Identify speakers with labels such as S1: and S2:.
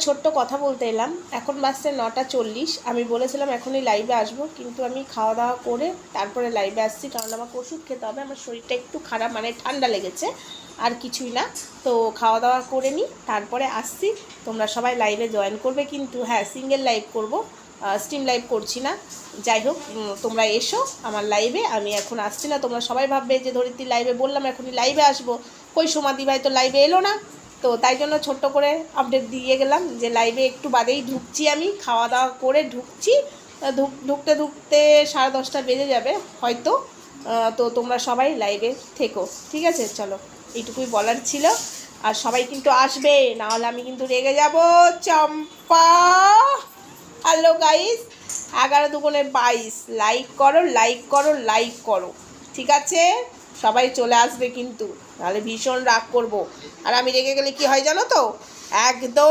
S1: ছোট্ট কথা বলতে এলাম। এখন বাজছে 9টা 40। আমি বলেছিলাম এখনই লাইভে আসবো, কিন্তু আমি খাওয়া দাওয়া করে তারপরে লাইভে আসছি, কারণ আমাকে ওষুধ খেতে হবে। আমার শরীরটা একটু খারাপ, মানে ঠান্ডা লেগেছে, আর কিছুই না। তো খাওয়া দাওয়া করে নিই, তারপরে আসছি। তোমরা সবাই লাইভে জয়েন করবে কিন্তু। হ্যাঁ, সিঙ্গেল লাইভ করব, স্ট্রিম লাইভ করছি না। যাই হোক, তোমরা এসো আমার লাইভে। আমি এখন আসছি না, তোমরা সবাই ভাববে যে ধরিত্রী লাইভে, বললাম এখনই লাইভে আসবো, কই সমাধি ভাই তো লাইভে এলো না। তো তাই জন্য ছোট্ট করে আপডেট দিয়ে গেলাম যে লাইভে একটু বাদেই ঢুকছি, আমি খাওয়া দাওয়া করে ঢুকছি। ঢুকতে ঢুকতে 10:30 বেজে যাবে হয়তো। তো তোমরা সবাই লাইভে থেকো, ঠিক আছে? চলো, এইটুকুই বলার ছিল। আর সবাই কিন্তু আসবে, নাহলে আমি কিন্তু রেগে যাব। চম্পা, হ্যালো গাইস, 11×22 লাইক করো, লাইক করো, লাইক করো, ঠিক আছে? সবাই চলে আসবে কিন্তু, নাহলে ভীষণ রাগ করব। আর আমি রেগে গেলে কি হয় জানো তো? একদম